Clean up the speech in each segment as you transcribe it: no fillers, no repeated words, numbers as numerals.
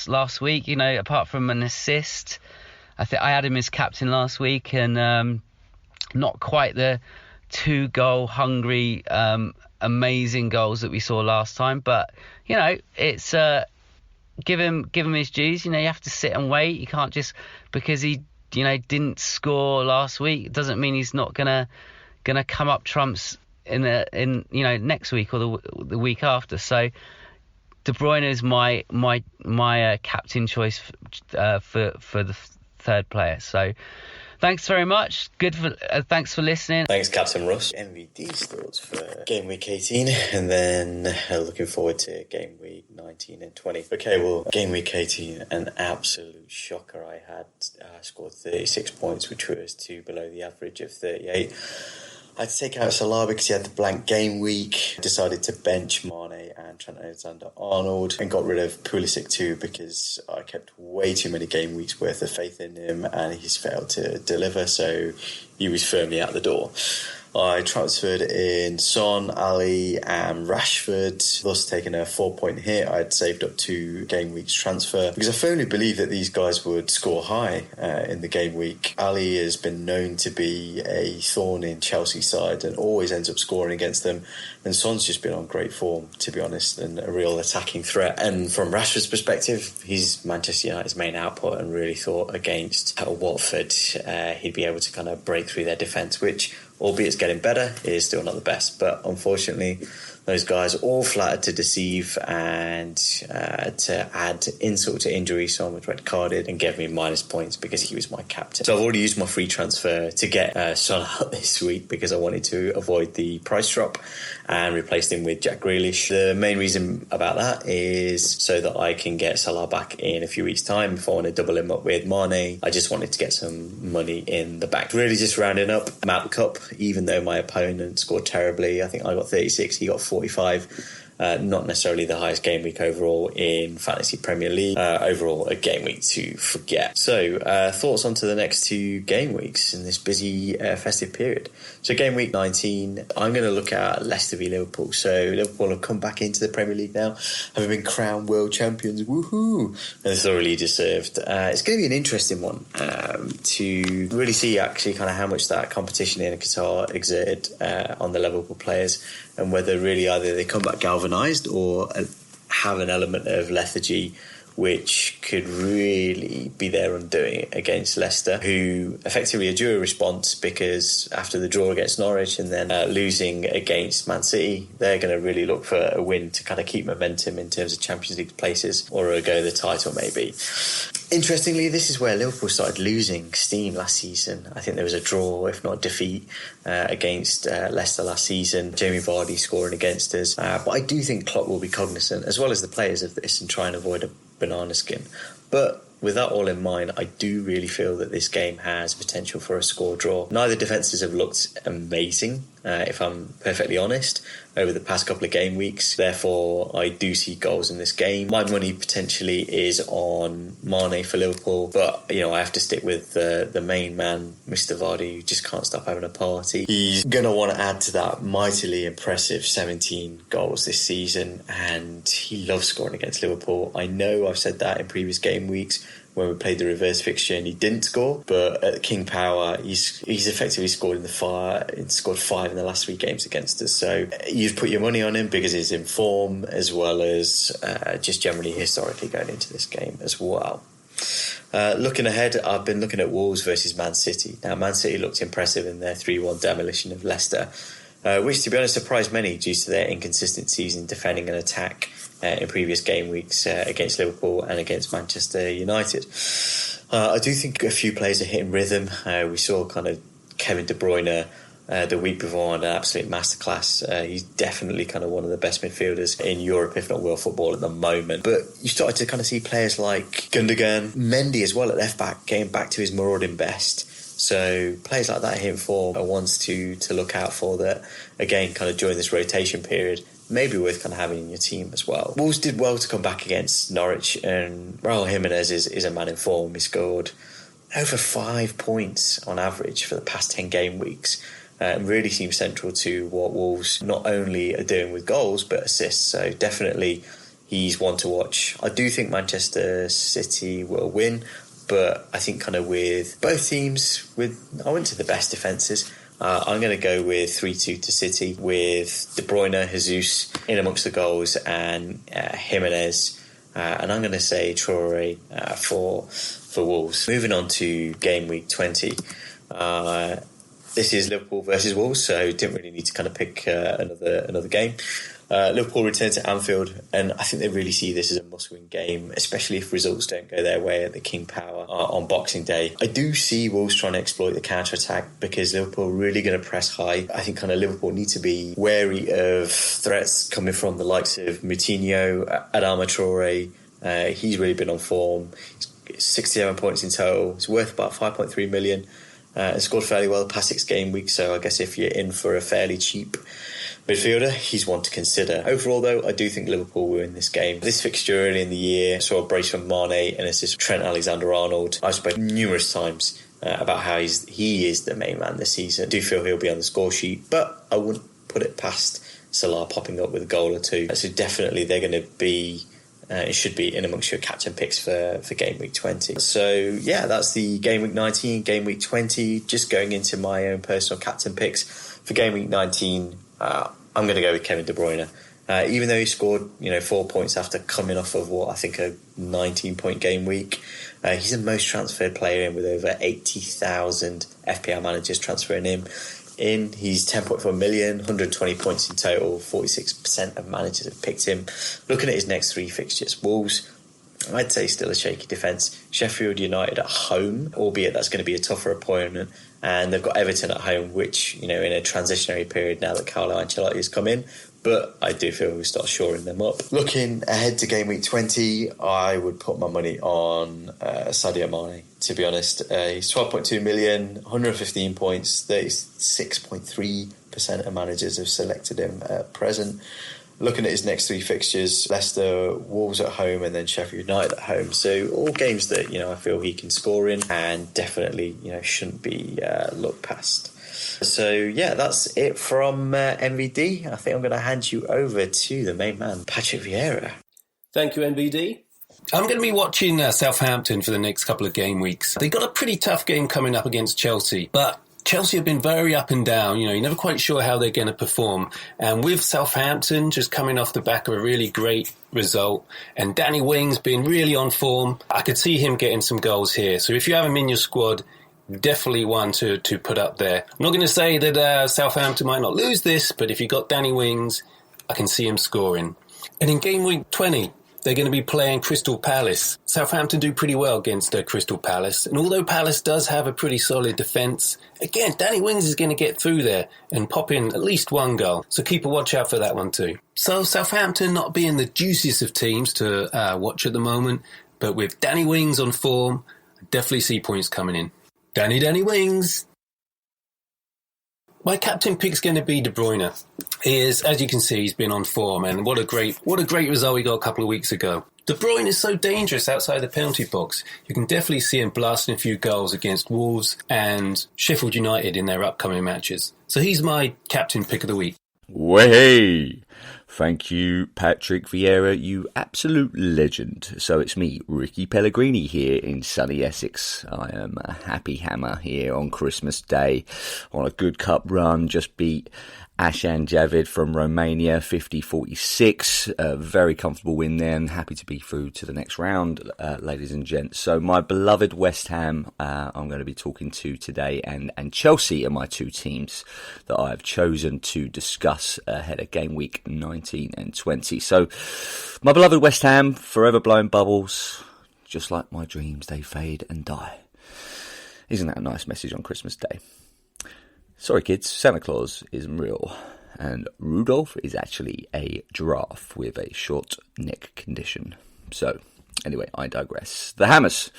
last week. Apart from an assist, I think I had him as captain last week, and not quite the 2-goal hungry, amazing goals that we saw last time. But it's give him his dues. You have to sit and wait. You can't just because he didn't score last week doesn't mean he's not gonna come up trumps in next week or the week after. So De Bruyne is my captain choice for the third player. So thanks very much. Thanks for listening. Thanks, Captain Russ. MVD's thoughts for game week 18, and then looking forward to game week 19 and 20. Okay, well, game week 18, an absolute shocker. I had scored 36 points, which was 2 below the average of 38. I had to take out Salah because he had the blank game week. Decided to bench Mane and Trent Alexander-Arnold and got rid of Pulisic too because I kept way too many game weeks worth of faith in him and he's failed to deliver, so he was firmly out the door. I transferred in Son, Ali and Rashford, thus taking a 4-point hit. I had saved up 2 game weeks transfer because I firmly believe that these guys would score high in the game week. Ali has been known to be a thorn in Chelsea's side and always ends up scoring against them. And Son's just been on great form, to be honest, and a real attacking threat. And from Rashford's perspective, he's Manchester United's main output and really thought against Watford he'd be able to kind of break through their defence, which, albeit it's getting better, is still not the best. But unfortunately, those guys all flattered to deceive and to add insult to injury. Son was red carded and gave me minus points because he was my captain. So I've already used my free transfer to get Son out this week because I wanted to avoid the price drop and replaced him with Jack Grealish. The main reason about that is so that I can get Salah back in a few weeks' time. If I want to double him up with Mane, I just wanted to get some money in the bank. Really just rounding up, I'm out the cup, even though my opponent scored terribly. I think I got 36, he got 45. Not necessarily the highest game week overall in Fantasy Premier League. Overall, a game week to forget. So, thoughts on to the next 2 game weeks in this busy festive period. So, game week 19, I'm going to look at Leicester v Liverpool. So, Liverpool have come back into the Premier League now, having been crowned world champions. Woohoo! And thoroughly deserved. It's going to be an interesting one to really see actually kind of how much that competition in Qatar exerted on the Liverpool players, and whether really either they come back galvanised or have an element of lethargy which could really be their undoing against Leicester, who effectively are due a response because after the draw against Norwich and then losing against Man City, they're going to really look for a win to kind of keep momentum in terms of Champions League places or a go the title maybe. Interestingly, this is where Liverpool started losing steam last season. I think there was a draw, if not defeat, against Leicester last season. Jamie Vardy scoring against us. But I do think Klopp will be cognizant, as well as the players, of this and try and avoid a banana skin. But with that all in mind, I do really feel that this game has potential for a score draw. Neither defences have looked amazing, if I'm perfectly honest, over the past couple of game weeks. Therefore, I do see goals in this game. My money potentially is on Mane for Liverpool, but I have to stick with the main man, Mr. Vardy, who just can't stop having a party. He's going to want to add to that mightily impressive 17 goals this season, and he loves scoring against Liverpool. I know I've said that in previous game weeks when we played the reverse fixture and he didn't score, but at King Power he's effectively scored scored 5 in the last 3 games against us. So you'd put your money on him because he's in form, as well as just generally historically going into this game as well. Looking ahead, I've been looking at Wolves versus Man City. Now, Man City looked impressive in their 3-1 demolition of Leicester, which, to be honest, surprised many due to their inconsistencies in defending and attack in previous game weeks against Liverpool and against Manchester United. I do think a few players are hitting rhythm. We saw kind of Kevin De Bruyne the week before on an absolute masterclass. He's definitely kind of one of the best midfielders in Europe, if not world football at the moment. But you started to kind of see players like Gundogan, Mendy as well at left back, getting back to his marauding best. So players like that hitting form are ones to look out for that, again, kind of during this rotation period, maybe worth kind of having in your team as well. Wolves did well to come back against Norwich, and Raul Jimenez is a man in form. He scored over 5 points on average for the past 10 game weeks. Really seems central to what Wolves not only are doing with goals but assists. So definitely He's one to watch. I do think Manchester City will win, but I think kind of with both teams, I went to the best defences. I'm going to go with 3-2 to City with De Bruyne, Jesus in amongst the goals, and Jimenez. And I'm going to say Traore for Wolves. Moving on to game week 20. This is Liverpool versus Wolves, so didn't really need to kind of pick another game. Liverpool return to Anfield, and I think they really see this as a must-win game, especially if results don't go their way at the King Power on Boxing Day. I do see Wolves trying to exploit the counter-attack because Liverpool are really going to press high. I think kind of Liverpool need to be wary of threats coming from the likes of Moutinho, Adama Traore. He's really been on form. He's 67 points in total. He's worth about 5.3 million. And scored fairly well past 6 game weeks, so I guess if you're in for a fairly cheap midfielder, he's one to consider. Overall, though, I do think Liverpool will win this game. This fixture early in the year saw a brace from Mane and assist from Trent Alexander-Arnold. I've spoken numerous times about how he is the main man this season. I do feel he'll be on the score sheet, but I wouldn't put it past Salah popping up with a goal or two. So definitely they're going to be... it should be in amongst your captain picks for game week 20. So yeah, that's the game week 19, game week 20. Just going into my own personal captain picks for game week 19. I'm going to go with Kevin De Bruyne. Even though he scored 4 points after coming off of what I think a 19-point game week, he's the most transferred player in with over 80,000 FPL managers transferring him in. He's 10.4 million, 120 points in total, 46% of managers have picked him. Looking at his next 3 fixtures, Wolves, I'd say still a shaky defence. Sheffield United at home, albeit that's going to be a tougher opponent, and they've got Everton at home, which, in a transitionary period now that Carlo Ancelotti has come in, but I do feel we'll start shoring them up. Looking ahead to game week 20, I would put my money on Sadio Mane, to be honest. He's 12.2 million, 115 points, 36.3% of managers have selected him at present. Looking at his next 3 fixtures, Leicester, Wolves at home, and then Sheffield United at home. So all games that, I feel he can score in and definitely, shouldn't be looked past. So yeah, that's it from MVD. I think I'm going to hand you over to the main man, Patrick Vieira. Thank you, MVD. I'm going to be watching Southampton for the next couple of game weeks. They've got a pretty tough game coming up against Chelsea, but Chelsea have been very up and down. You're never quite sure how they're going to perform. And with Southampton just coming off the back of a really great result and Danny Wings being really on form, I could see him getting some goals here. So if you have him in your squad, definitely one to put up there. I'm not going to say that Southampton might not lose this, but if you got Danny Wings, I can see him scoring. And in game week 20, they're going to be playing Crystal Palace. Southampton do pretty well against Crystal Palace. And although Palace does have a pretty solid defence, again, Danny Wings is going to get through there and pop in at least 1 goal. So keep a watch out for that one too. So Southampton not being the juiciest of teams to watch at the moment, but with Danny Wings on form, I definitely see points coming in. Danny Wings. My captain pick's going to be De Bruyne. He is, as you can see, he's been on form, and what a great result he got a couple of weeks ago. De Bruyne is so dangerous outside the penalty box. You can definitely see him blasting a few goals against Wolves and Sheffield United in their upcoming matches. So he's my captain pick of the week. Way! Thank you, Patrick Vieira, you absolute legend. So it's me, Ricky Pellegrini, here in sunny Essex. I am a happy hammer here on Christmas Day on a good cup run. Just beat Ashan Javid from Romania, 50-46. A very comfortable win there, and happy to be through to the next round, ladies and gents. So my beloved West Ham, I'm going to be talking to today, and Chelsea are my 2 teams that I've chosen to discuss ahead of game week 19 and 20. So my beloved West Ham, forever blowing bubbles, just like my dreams, they fade and die. Isn't that a nice message on Christmas Day? Sorry kids, Santa Claus isn't real, and Rudolph is actually a giraffe with a short neck condition. So, anyway, I digress. The Hammers.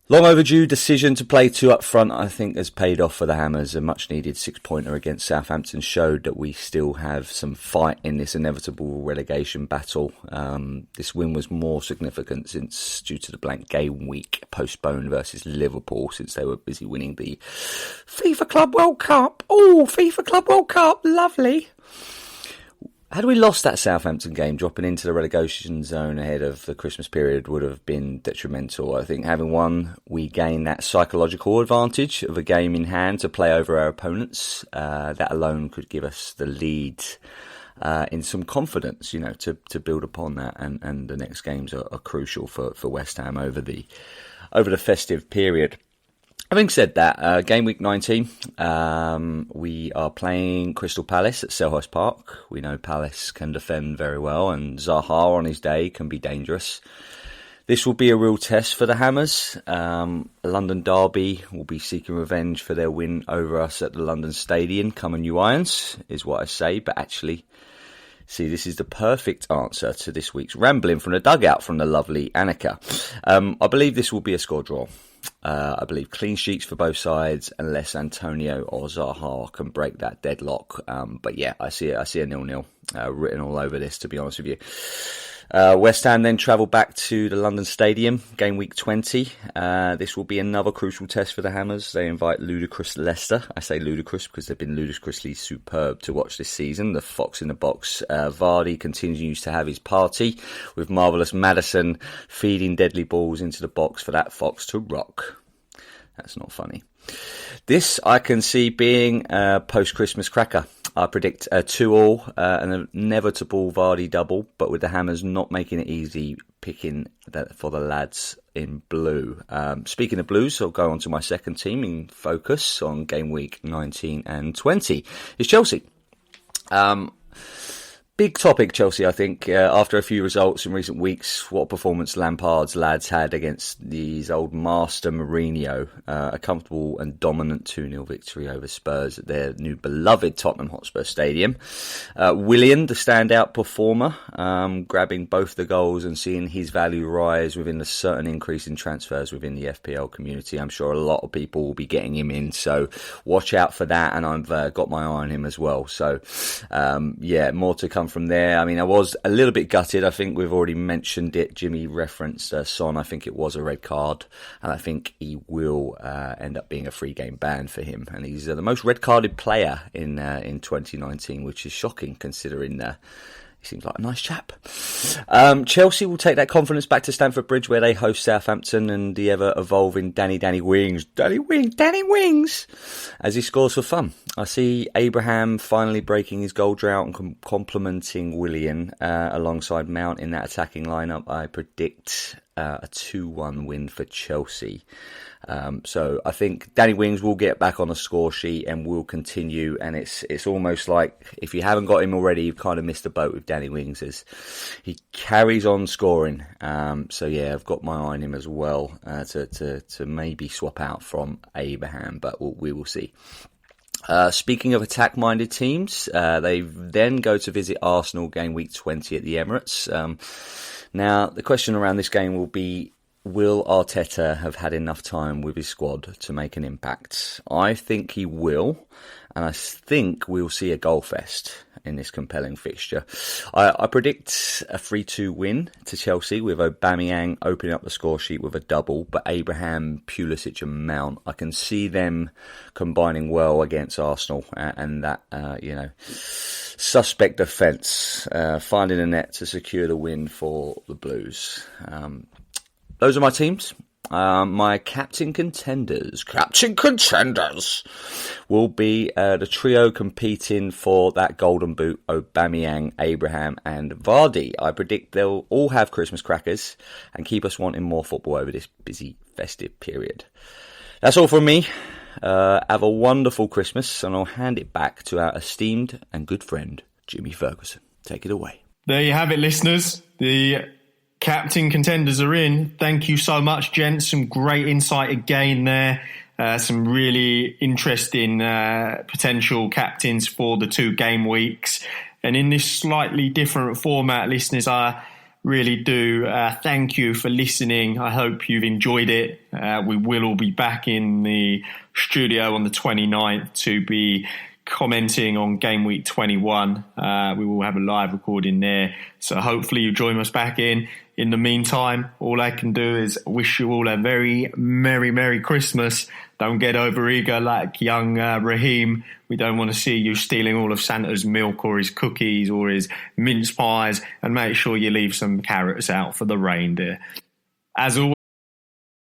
Long overdue decision to play 2 up front, I think, has paid off for the Hammers. A much needed 6-pointer against Southampton showed that we still have some fight in this inevitable relegation battle. This win was more significant due to the blank game week postponed versus Liverpool, since they were busy winning the FIFA Club World Cup. Oh, FIFA Club World Cup, lovely. Had we lost that Southampton game, dropping into the relegation zone ahead of the Christmas period would have been detrimental. I think having won, we gain that psychological advantage of a game in hand to play over our opponents. That alone could give us the lead in some confidence, to build upon that. And the next games are crucial for West Ham over the festive period. Having said that, game week 19, we are playing Crystal Palace at Selhurst Park. We know Palace can defend very well, and Zaha on his day can be dangerous. This will be a real test for the Hammers. A London derby will be seeking revenge for their win over us at the London Stadium. Come on, you Irons, is what I say. But actually, see, this is the perfect answer to this week's rambling from the dugout from the lovely Annika. I believe this will be a score draw. I believe clean sheets for both sides unless Antonio or Zaha can break that deadlock. But yeah, I see a 0-0 written all over this, to be honest with you. West Ham then travel back to the London Stadium, game week 20. This will be another crucial test for the Hammers. They invite ludicrous Leicester. I say ludicrous because they've been ludicrously superb to watch this season. The Fox in the Box. Vardy continues to have his party with marvellous Maddison feeding deadly balls into the box for that Fox to rock. That's not funny. This I can see being a post-Christmas cracker. I predict a 2-2, an inevitable Vardy double, but with the Hammers not making it easy picking that for the lads in blue. Speaking of blues, I'll go on to my second team in focus on game week 19 and 20. It's Chelsea. Big topic, Chelsea, I think, after a few results in recent weeks. What performance Lampard's lads had against these old master Mourinho. A comfortable and dominant 2-0 victory over Spurs at their new beloved Tottenham Hotspur Stadium. Willian, the standout performer, grabbing both the goals and seeing his value rise within a certain increase in transfers within the FPL community. I'm sure a lot of people will be getting him in, so watch out for that, and I've got my eye on him as well. So, yeah, more to come from there. I mean, I was a little bit gutted. I think we've already mentioned it. Jimmy referenced Son. I think it was a red card, and I think he will end up being a free game ban for him. And he's the most red carded player in 2019, which is shocking considering he seems like a nice chap. Chelsea will take that confidence back to Stamford Bridge, where they host Southampton, and the ever-evolving Danny Wings, as he scores for fun. I see Abraham finally breaking his goal drought and complementing Willian alongside Mount in that attacking lineup. I predict a 2-1 win for Chelsea. So I think Danny Wings will get back on the score sheet and will continue, and it's almost like if you haven't got him already, you've kind of missed the boat with Danny Wings as he carries on scoring. So yeah, I've got my eye on him as well to maybe swap out from Abraham, but we will see. Speaking of attack-minded teams, they then go to visit Arsenal game week 20 at the Emirates. Now, the question around this game will be, will Arteta have had enough time with his squad to make an impact? I think he will, and I think we'll see a goal fest in this compelling fixture. I predict a 3-2 win to Chelsea with Aubameyang opening up the score sheet with a double, but Abraham, Pulisic and Mount, I can see them combining well against Arsenal and that, suspect defence, finding a net to secure the win for the Blues. Those are my teams. My captain contenders will be the trio competing for that golden boot: Aubameyang, Abraham and Vardy. I predict they'll all have Christmas crackers and keep us wanting more football over this busy festive period. That's all from me. Have a wonderful Christmas, and I'll hand it back to our esteemed and good friend Jimmy Ferguson. Take it away. There you have it, listeners. The captain contenders are in. Thank you so much, gents. Some great insight again there. Some really interesting potential captains for the 2 game weeks. And in this slightly different format, listeners, I really do thank you for listening. I hope you've enjoyed it. We will all be back in the studio on the 29th to be commenting on game week 21. We will have a live recording there. So hopefully you join us back in. In the meantime, all I can do is wish you all a very merry Christmas. Don't get overeager like young Raheem. We don't want to see you stealing all of Santa's milk or his cookies or his mince pies, and make sure you leave some carrots out for the reindeer. As always,